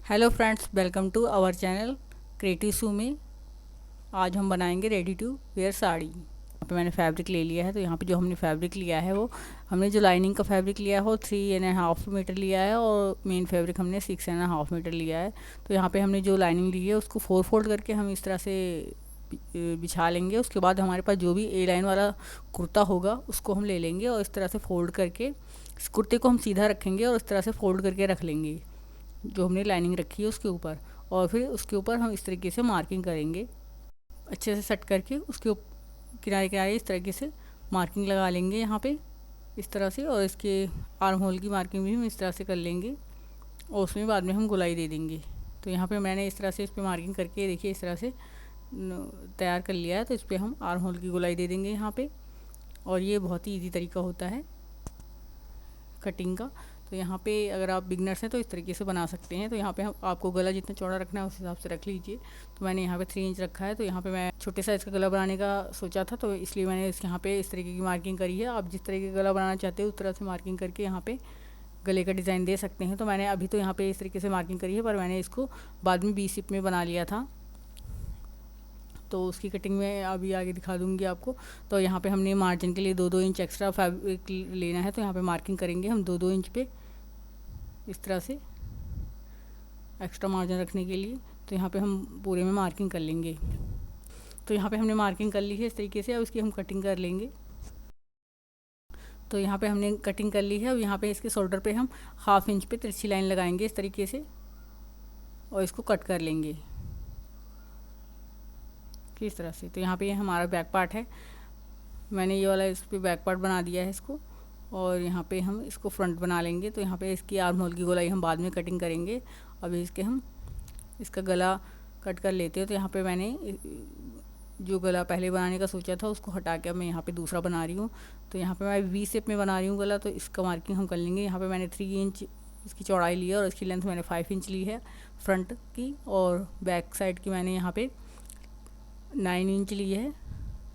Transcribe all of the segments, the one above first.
Hello friends, welcome to our channel creative सू में। आज हम बनाएंगे रेडी टू वेयर साड़ी। यहाँ पे मैंने फैब्रिक ले लिया है। तो यहाँ पे जो हमने फैब्रिक लिया है वो हमने जो लाइनिंग का फैब्रिक लिया है वो 3.5 मीटर लिया है और मेन फैब्रिक हमने 6.5 मीटर लिया है। तो यहाँ पे हमने जो लाइनिंग ली है उसको 4 फोल्ड करके हम इस तरह से बिछा लेंगे। उसके बाद हमारे पास जो भी ए लाइन वाला कुर्ता होगा उसको हम ले लेंगे और इस तरह से फोल्ड करके इस कुर्ते को हम सीधा रखेंगे और इस तरह से फोल्ड करके रख लेंगे जो हमने लाइनिंग रखी है उसके ऊपर। और फिर उसके ऊपर हम इस तरीके से मार्किंग करेंगे, अच्छे से सेट करके उसके किनारे किनारे इस तरीके से मार्किंग लगा लेंगे यहाँ पे इस तरह से। और इसके आर्म होल की मार्किंग भी हम इस तरह से कर लेंगे और उसमें बाद में हम गोलाई दे देंगे। तो यहाँ पे मैंने इस तरह से इस पर मार्किंग करके देखिए इस तरह से तैयार कर लिया है। तो इस पर हम आर्म होल की गोलाई दे देंगे यहाँ पे। और ये बहुत ही ईजी तरीका होता है कटिंग का। तो यहाँ पे अगर आप बिगनर्स हैं तो इस तरीके से बना सकते हैं। तो यहाँ पे हम आपको गला जितना चौड़ा रखना है उस हिसाब से रख लीजिए। तो मैंने यहाँ पे 3 इंच रखा है। तो यहाँ पे मैं छोटे साइज़ का गला बनाने का सोचा था तो इसलिए मैंने यहाँ पे इस तरीके की मार्किंग करी है। आप जिस तरीके का गला बनाना चाहते हो उस तरह से मार्किंग करके यहाँ पे गले का डिज़ाइन दे सकते हैं। तो मैंने अभी तो यहाँ पे इस तरीके से मार्किंग करी है, पर मैंने इसको बाद में 20 शेप में बना लिया था। तो उसकी कटिंग में अभी आगे दिखा दूंगी आपको। तो यहाँ पे हमने मार्जिन के लिए 2-2 इंच एक्स्ट्रा फैब्रिक लेना है। तो यहाँ पे मार्किंग करेंगे हम 2-2 इंच पे इस तरह से एक्स्ट्रा मार्जिन रखने के लिए। तो यहाँ पे हम पूरे में मार्किंग कर लेंगे। तो यहाँ पे हमने मार्किंग कर ली है इस तरीके से। अब इसकी हम कटिंग कर लेंगे। तो यहाँ पे हमने कटिंग कर ली है। अब यहाँ पे इसके शोल्डर पे हम 1/2 इंच पे तिरछी लाइन लगाएंगे इस तरीके से और इसको कट कर लेंगे किस तरह से। तो यहाँ पे ये हमारा बैक पार्ट है। मैंने ये वाला इस पर बैक पार्ट बना दिया है इसको। और यहाँ पे हम इसको फ्रंट बना लेंगे। तो यहाँ पे इसकी आर्म होल की गोलाई हम बाद में कटिंग करेंगे। अभी इसके हम इसका गला कट कर लेते हैं। तो यहाँ पे मैंने जो गला पहले बनाने का सोचा था उसको हटा के अब मैं यहाँ पे दूसरा बना रही हूँ। तो यहाँ पे मैं वी शेप में बना रही हूँ गला। तो इसका मार्किंग हम कर लेंगे। यहाँ पे मैंने 3 इंच इसकी चौड़ाई ली है और इसकी लेंथ मैंने 5 इंच ली है फ्रंट की। और बैक साइड की मैंने यहाँ पे 9 इंच ली है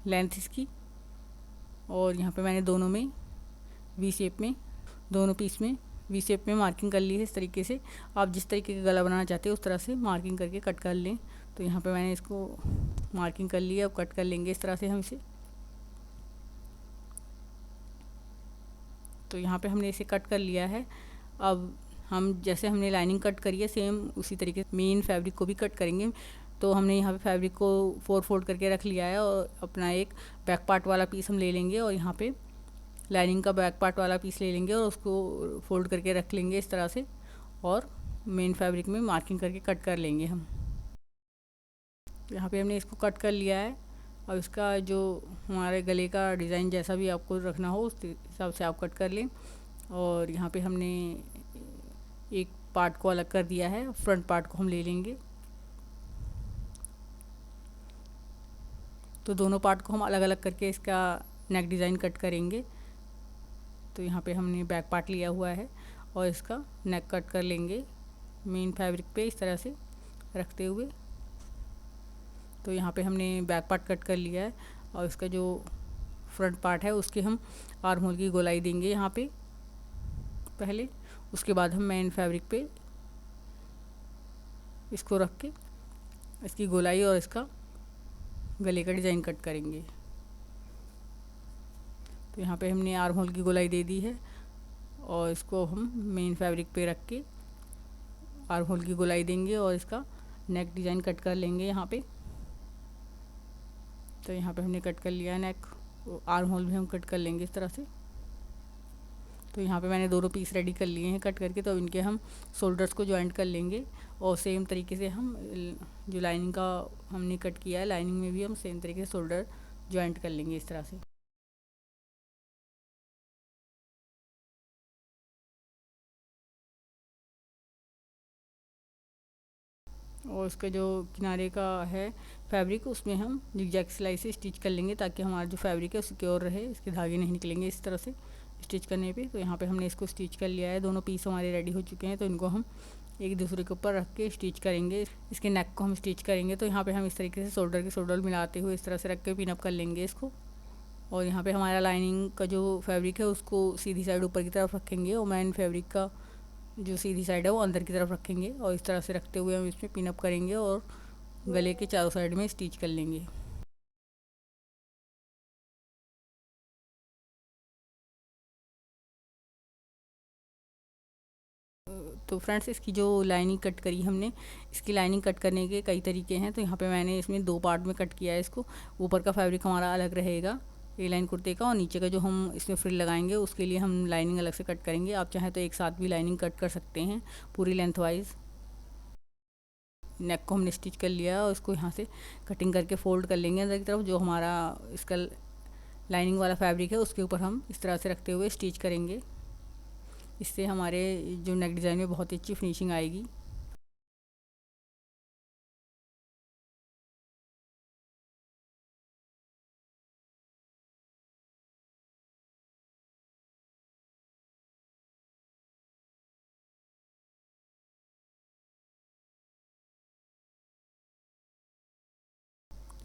लेंथ इसकी। और यहाँ पे मैंने दोनों में वी शेप में दोनों पीस में वी शेप में मार्किंग कर ली है इस तरीके से। आप जिस तरीके का गला बनाना चाहते हैं उस तरह से मार्किंग करके कट कर लें। तो यहाँ पे मैंने इसको मार्किंग कर ली है। अब कट कर लेंगे इस तरह से हम इसे। तो यहाँ पे हमने इसे कट कर लिया है। अब हम जैसे हमने लाइनिंग कट करी है सेम उसी तरीके से मेन फैब्रिक को भी कट करेंगे। तो हमने यहाँ पे फैब्रिक को 4 फोल्ड करके रख लिया है और अपना एक बैक पार्ट वाला पीस हम ले लेंगे और यहाँ पे लाइनिंग का बैक पार्ट वाला पीस ले लेंगे और उसको फोल्ड करके रख लेंगे इस तरह से। और मेन फैब्रिक में मार्किंग करके कट कर लेंगे हम। यहाँ पे हमने इसको कट कर लिया है। अब इसका जो हमारे गले का डिज़ाइन जैसा भी आपको रखना हो उस हिसाब से आप कट कर लें। और यहाँ पे हमने एक पार्ट को अलग कर दिया है, फ्रंट पार्ट को हम ले लेंगे। तो दोनों पार्ट को हम अलग अलग करके इसका नेक डिज़ाइन कट करेंगे। तो यहाँ पे हमने बैक पार्ट लिया हुआ है और इसका नेक कट कर लेंगे मेन फैब्रिक पे इस तरह से रखते हुए। तो यहाँ पे हमने बैक पार्ट कट कर लिया है और इसका जो फ्रंट पार्ट है उसके हम आर्म होल की गोलाई देंगे यहाँ पे पहले। उसके बाद हम मेन फैब्रिक पे इसको रख के इसकी गोलाई और इसका गले का डिज़ाइन कट करेंगे। तो यहाँ पे हमने आर्म होल की गोलाई दे दी है और इसको हम मेन फैब्रिक पे रख के आर्म होल की गोलाई देंगे और इसका नेक डिज़ाइन कट कर लेंगे यहाँ पे। तो यहाँ पे हमने कट कर लिया नेक, आर्म होल भी हम कट कर लेंगे इस तरह से। तो यहाँ पे मैंने दोनों पीस रेडी कर लिए हैं कट करके। तो इनके हम शोल्डर्स को जॉइंट कर लेंगे और सेम तरीके से हम जो लाइनिंग का हमने कट किया है लाइनिंग में भी हम सेम तरीके से शोल्डर जॉइंट कर लेंगे इस तरह से। और उसका जो किनारे का है फैब्रिक उसमें हम जिगजैग सिलाई से स्टिच कर लेंगे ताकि हमारा जो फैब्रिक है सिक्योर रहे, इसके धागे नहीं निकलेंगे इस तरह से स्टिच करने पे। तो यहाँ पे हमने इसको स्टिच कर लिया है। दोनों पीस हमारे रेडी हो चुके हैं। तो इनको हम एक दूसरे के ऊपर रख के स्टिच करेंगे। इसके नेक को हम स्टिच करेंगे। तो यहाँ पे हम इस तरीके से शोल्डर के शोल्डर मिलाते हुए इस तरह से रख के पिनअप कर लेंगे इसको। और यहाँ पे हमारा लाइनिंग का जो फैब्रिक है उसको सीधी साइड ऊपर की तरफ रखेंगे और मेन फैब्रिक का जो सीधी साइड है वो अंदर की तरफ रखेंगे और इस तरह से रखते हुए हम इसमें पिन अप करेंगे और गले के चारों साइड में स्टिच कर लेंगे। तो फ्रेंड्स, इसकी जो लाइनिंग कट करी हमने, इसकी लाइनिंग कट करने के कई तरीके हैं। तो यहाँ पे मैंने इसमें 2 पार्ट में कट किया है इसको। ऊपर का फैब्रिक हमारा अलग रहेगा ए लाइन कुर्ते का, और नीचे का जो हम इसमें फ्रिल लगाएंगे उसके लिए हम लाइनिंग अलग से कट करेंगे। आप चाहें तो एक साथ भी लाइनिंग कट कर सकते हैं पूरी लेंथ वाइज। नेक को हमने स्टिच कर लिया और इसको यहाँ से कटिंग करके फोल्ड कर लेंगे अंदर की तरफ। जो हमारा इसका लाइनिंग वाला फैब्रिक है उसके ऊपर हम इस तरह से रखते हुए स्टिच करेंगे। इससे हमारे जो नेक डिज़ाइन में बहुत ही अच्छी फिनिशिंग आएगी।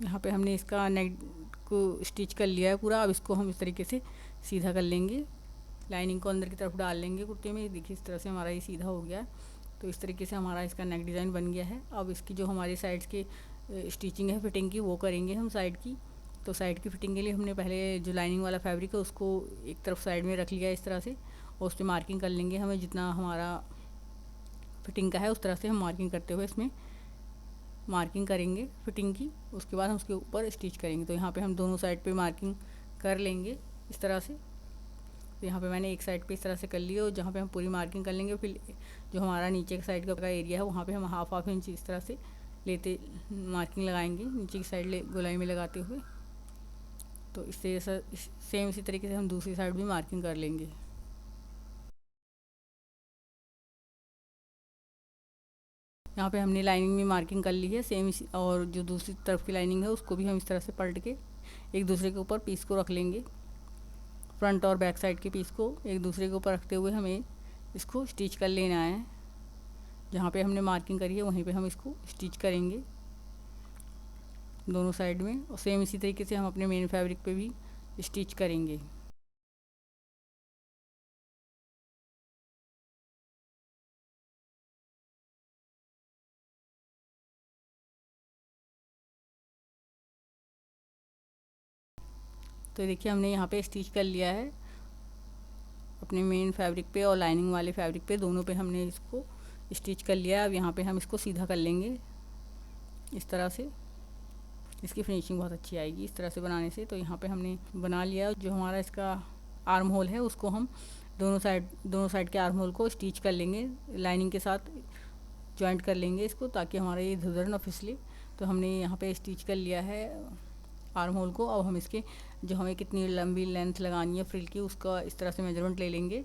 यहाँ पे हमने इसका नेक को स्टिच कर लिया है पूरा। अब इसको हम इस तरीके से सीधा कर लेंगे, लाइनिंग को अंदर की तरफ डाल लेंगे कुर्ते में। देखिए इस तरह से हमारा ये सीधा हो गया है। तो इस तरीके से हमारा इसका नेक डिज़ाइन बन गया है। अब इसकी जो हमारी साइड्स की स्टिचिंग है फिटिंग की, वो करेंगे हम साइड की। तो साइड की फिटिंग के लिए हमने पहले जो लाइनिंग वाला फैब्रिक है उसको एक तरफ साइड में रख लिया इस तरह से, और उस पर मार्किंग कर लेंगे। हमें जितना हमारा फिटिंग का है उस तरह से हम मार्किंग करते हुए इसमें मार्किंग करेंगे फिटिंग की। उसके बाद हम उसके ऊपर स्टिच करेंगे। तो यहाँ पे हम दोनों साइड पे मार्किंग कर लेंगे इस तरह से। तो यहाँ पे मैंने एक साइड पे इस तरह से कर लिया, और जहाँ पे हम पूरी मार्किंग कर लेंगे, फिर जो हमारा नीचे के साइड का एरिया है वहाँ पे हम हाफ इंच इस तरह से लेते मार्किंग लगाएंगे नीचे की साइड गोलाई में लगाते हुए। तो इससे ऐसा सेम इसी तरीके से हम दूसरी साइड भी मार्किंग कर लेंगे। यहाँ पे हमने लाइनिंग में मार्किंग कर ली है सेम, और जो दूसरी तरफ की लाइनिंग है उसको भी हम इस तरह से पलट के एक दूसरे के ऊपर पीस को रख लेंगे। फ्रंट और बैक साइड के पीस को एक दूसरे के ऊपर रखते हुए हमें इसको स्टिच कर लेना है। जहाँ पे हमने मार्किंग करी है वहीं पे हम इसको स्टिच करेंगे दोनों साइड में, और सेम इसी तरीके से हम अपने मेन फैब्रिक पे भी स्टिच करेंगे। तो देखिए हमने यहाँ पे स्टिच कर लिया है अपने मेन फैब्रिक पे और लाइनिंग वाले फैब्रिक पे, दोनों पे हमने इसको स्टिच कर लिया है। अब यहाँ पे हम इसको सीधा कर लेंगे इस तरह से। इसकी फिनिशिंग बहुत अच्छी आएगी इस तरह से बनाने से। तो यहाँ पे हमने बना लिया। जो हमारा इसका आर्म होल है उसको हम दोनों साइड के आर्म होल को स्टिच कर लेंगे, लाइनिंग के साथ जॉइंट कर लेंगे इसको, ताकि हमारा ये इधर उधर ना फिसले। तो हमने यहाँ पे स्टिच कर लिया है आर्म होल को। अब हम इसके जो हमें कितनी लंबी लेंथ लगानी है फ्रिल की उसका इस तरह से मेजरमेंट ले लेंगे।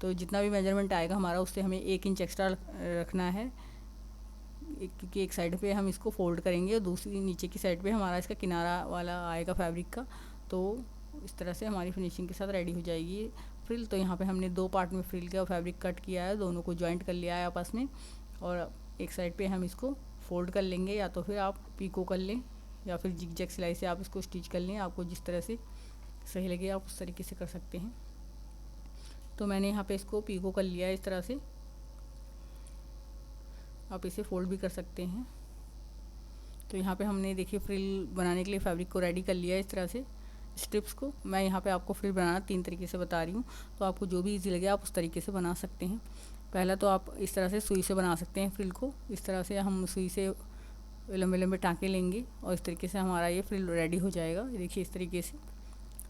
तो जितना भी मेजरमेंट आएगा हमारा उससे हमें 1 इंच एक्स्ट्रा रखना है, क्योंकि एक साइड पे हम इसको फोल्ड करेंगे और दूसरी नीचे की साइड पे हमारा इसका किनारा वाला आएगा फैब्रिक का। तो इस तरह से हमारी फिनिशिंग के साथ रेडी हो जाएगी फ्रिल। तो यहाँ पे हमने 2 पार्ट में फ्रिल का फैब्रिक कट किया है, दोनों को जॉइंट कर लिया है आपस में, और एक साइड पे हम इसको फोल्ड कर लेंगे। या तो फिर आप पीको कर लें या फिर जिग जैग सिलाई से आप इसको स्टिच कर लें, आपको जिस तरह से सही लगे आप उस तरीके से कर सकते हैं। तो मैंने यहाँ पे इसको पीको कर लिया है इस तरह से। आप इसे फोल्ड भी कर सकते हैं। तो यहाँ पे हमने देखिए फ्रिल बनाने के लिए फैब्रिक को रेडी कर लिया है इस तरह से। स्ट्रिप्स को मैं यहाँ पे आपको फ्रिल बनाना 3 तरीके से बता रही हूँ, तो आपको जो भी इजी लगे आप उस तरीके से बना सकते हैं। पहला तो आप इस तरह से सुई से बना सकते हैं फ्रिल को। इस तरह से हम सुई से लंबे लंबे टाँके लेंगे और इस तरीके से हमारा ये फ्रिल रेडी हो जाएगा। देखिए इस तरीके से।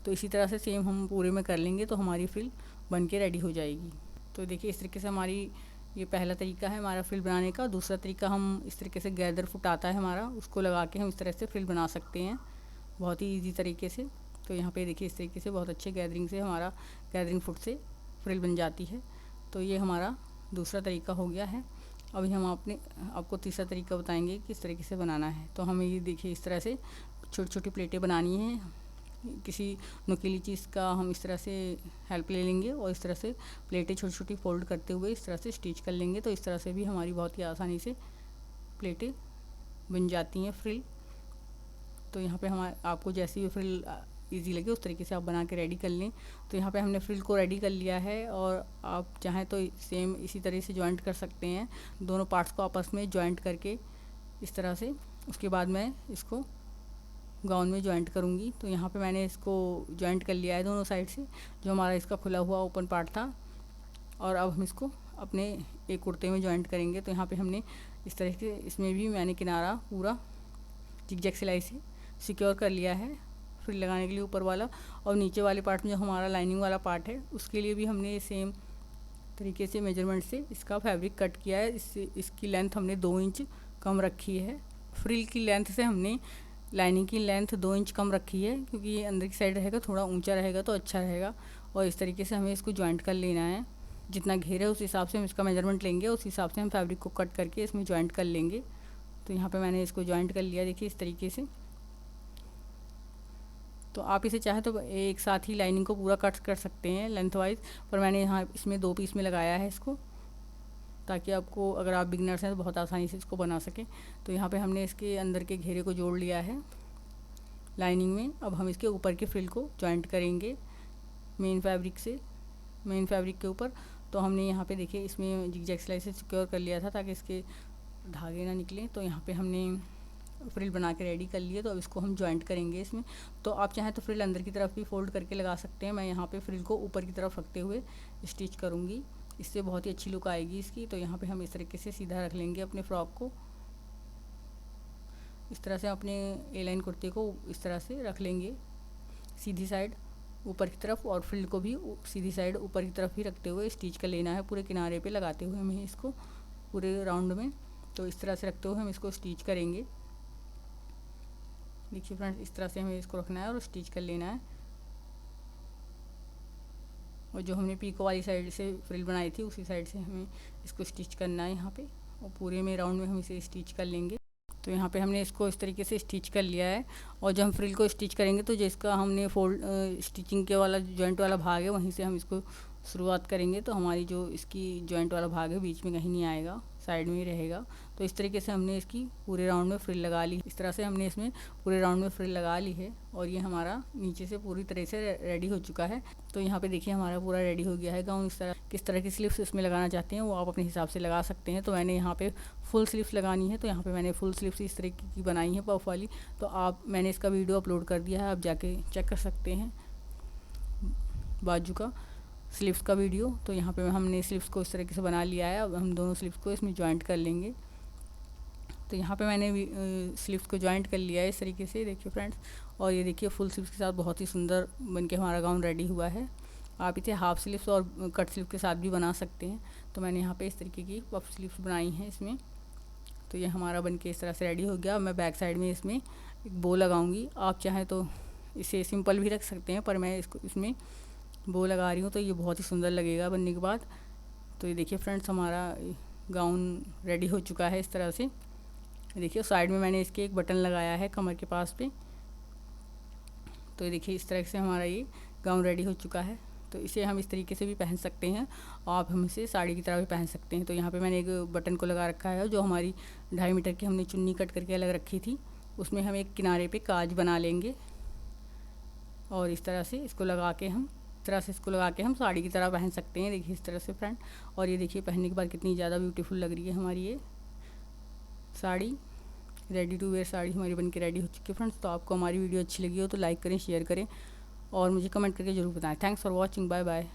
तो इसी तरह से सेम हम पूरे में कर लेंगे तो हमारी फ्रिल बन के रेडी हो जाएगी। तो देखिए इस तरीके से हमारी ये पहला तरीका है हमारा फ्रिल बनाने का। दूसरा तरीका हम इस तरीके से गैदर फुट आता है हमारा, उसको लगा के हम इस तरह से फ्रिल बना सकते हैं बहुत ही ईजी तरीके से। तो यहाँ पे देखिए इस तरीके से बहुत अच्छे गैदरिंग से हमारा गैदरिंग फुट से फ्रिल बन जाती है। तो ये हमारा दूसरा तरीका हो गया है। अभी हम आपको तीसरा तरीका बताएंगे किस तरीके से बनाना है। तो हमें ये देखिए इस तरह से छोटी छोटी प्लेटें बनानी है। किसी नुकीली चीज़ का हम इस तरह से हेल्प ले लेंगे और इस तरह से प्लेटें छोटी छोटी फोल्ड करते हुए इस तरह से स्टिच कर लेंगे। तो इस तरह से भी हमारी बहुत ही आसानी से प्लेटें बन जाती हैं फ्रिल। तो यहाँ पे आपको जैसी भी फ्रिल इजी लगे उस तरीके से आप बना के रेडी कर लें। तो यहाँ पे हमने फ्रिल को रेडी कर लिया है और आप चाहें तो सेम इसी तरह से जॉइंट कर सकते हैं, दोनों पार्ट्स को आपस में जॉइंट करके इस तरह से। उसके बाद मैं इसको गाउन में जॉइंट करूँगी। तो यहाँ पे मैंने इसको जॉइंट कर लिया है दोनों साइड से, जो हमारा इसका खुला हुआ ओपन पार्ट था। और अब हम इसको अपने एक कुर्ते में जॉइंट करेंगे। तो यहाँ पे हमने इस तरह से, इसमें भी मैंने किनारा पूरा जिगजैग सिलाई से सिक्योर कर लिया है फ्रिल लगाने के लिए ऊपर वाला। और नीचे वाले पार्ट में जो हमारा लाइनिंग वाला पार्ट है उसके लिए भी हमने सेम तरीके से मेजरमेंट से इसका फैब्रिक कट किया है। इससे इसकी लेंथ हमने 2 इंच कम रखी है। फ्रिल की लेंथ से हमने लाइनिंग की लेंथ 2 इंच कम रखी है, क्योंकि ये अंदर की साइड रहेगा, थोड़ा ऊंचा रहेगा तो अच्छा रहेगा। और इस तरीके से हमें इसको जॉइंट कर लेना है। जितना घेर है उस हिसाब से हम इसका मेजरमेंट लेंगे, उस हिसाब से हम फैब्रिक को कट करके इसमें जॉइंट कर लेंगे। तो यहाँ पे मैंने इसको जॉइंट कर लिया, देखिए इस तरीके से। तो आप इसे चाहे तो एक साथ ही लाइनिंग को पूरा कट कर सकते हैं लेंथ वाइज, पर मैंने यहाँ इसमें 2 पीस में लगाया है इसको, ताकि आपको, अगर आप बिगनर्स हैं तो बहुत आसानी से इसको बना सकें। तो यहाँ पे हमने इसके अंदर के घेरे को जोड़ लिया है लाइनिंग में। अब हम इसके ऊपर के फ्रिल को जॉइंट करेंगे मेन फैब्रिक के ऊपर। तो हमने यहाँ पे देखिए इसमें जिगजैग सिलाई से सिक्योर कर लिया था ताकि इसके धागे ना निकलें। तो यहाँ पे हमने फ्रिल बना के रेडी कर लिए। तो अब इसको हम जॉइंट करेंगे इसमें। तो आप चाहें तो फ्रिल अंदर की तरफ भी फोल्ड करके लगा सकते हैं। मैं यहाँ पे फ्रिल को ऊपर की तरफ रखते हुए स्टिच करूँगी, इससे बहुत ही अच्छी लुक आएगी इसकी। तो यहाँ पे हम इस तरीके से सीधा रख लेंगे अपने फ्रॉक को। इस तरह से अपने ए लाइन कुर्ते को इस तरह से रख लेंगे सीधी साइड ऊपर की तरफ, और फ्रिल को भी सीधी साइड ऊपर की तरफ ही रखते हुए स्टिच कर लेना है, पूरे किनारे पे लगाते हुए हमें इसको पूरे राउंड में। तो इस तरह से रखते हुए हम इसको स्टिच करेंगे। देखिए फ्रेंड्स, इस तरह से हमें इसको रखना है और स्टिच कर लेना है। और जो हमने पीको वाली साइड से फ्रिल बनाई थी उसी साइड से हमें इसको स्टिच करना है यहाँ पे, और पूरे में राउंड में हम इसे स्टिच कर लेंगे। तो यहाँ पे हमने इसको इस तरीके से स्टिच कर लिया है। और जब हम फ्रिल को स्टिच करेंगे तो जिसका हमने स्टिचिंग के वाला जॉइंट वाला भाग है वहीं से हम इसको शुरुआत करेंगे। तो हमारी जो इसकी जॉइंट वाला भाग है बीच में कहीं नहीं आएगा, साइड में ही रहेगा। तो इस तरीके से हमने इसकी पूरे राउंड में फ्रिल लगा ली। इस तरह से हमने इसमें पूरे राउंड में फ्रिल लगा ली है। और ये हमारा नीचे से पूरी तरह से रेडी हो चुका है। तो यहाँ पे देखिए हमारा पूरा रेडी हो गया है गाउन। इस तरह किस तरह की स्लीव्स इसमें लगाना चाहते हैं वो आप अपने हिसाब से लगा सकते हैं। तो मैंने यहाँ पे फुल स्लीव्स लगानी है, तो यहाँ पे मैंने फुल स्लीव्स इस तरीके की बनाई है पफ वाली। तो मैंने इसका वीडियो अपलोड कर दिया है, आप जाके चेक कर सकते हैं बाजू का स्लीव्स का वीडियो। तो यहाँ पे हमने स्लीव्स को इस तरीके से बना लिया है। अब हम दोनों स्लीव्स को इसमें जॉइंट कर लेंगे। तो यहाँ पे मैंने स्लीव्स को जॉइंट कर लिया है इस तरीके से, देखिए फ्रेंड्स। और ये देखिए फुल स्लीव्स के साथ बहुत ही सुंदर बनके हमारा गाउन रेडी हुआ है। आप इसे हाफ स्लीव्स और कट स्लीव के साथ भी बना सकते हैं। तो मैंने यहाँ पे इस तरीके की पफ स्लीव्स बनाई हैं इसमें। तो ये हमारा बनके इस तरह से रेडी हो गया। मैं बैक साइड में इसमें एक बो लगाऊंगी। आप चाहें तो इसे सिंपल भी रख सकते हैं, पर मैं इसमें बो लगा रही हूँ तो ये बहुत ही सुंदर लगेगा बनने के बाद। तो ये देखिए फ्रेंड्स, हमारा गाउन रेडी हो चुका है इस तरह से। देखिए साइड में मैंने इसके एक बटन लगाया है कमर के पास पे। तो ये देखिए इस तरह से हमारा ये गाउन रेडी हो चुका है। तो इसे हम इस तरीके से भी पहन सकते हैं, और आप हम इसे साड़ी की तरह भी पहन सकते हैं। तो यहाँ पे मैंने एक बटन को लगा रखा है, जो हमारी 2.5 मीटर की हमने चुन्नी कट करके अलग रखी थी, उसमें हम एक किनारे पे काज बना लेंगे। और इस तरह से इसको लगा के हम साड़ी की तरह पहन सकते हैं। देखिए इस तरह से फ्रेंड। और ये देखिए पहनने के बाद कितनी ज़्यादा ब्यूटीफुल लग रही है हमारी ये sari. Ready to wear sari हमारी बनके रेडी हो चुकी है फ्रेंड्स। तो आपको हमारी वीडियो अच्छी लगी हो तो लाइक करें, शेयर करें और मुझे कमेंट करके ज़रूर बताएं। Thanks for watching, bye bye.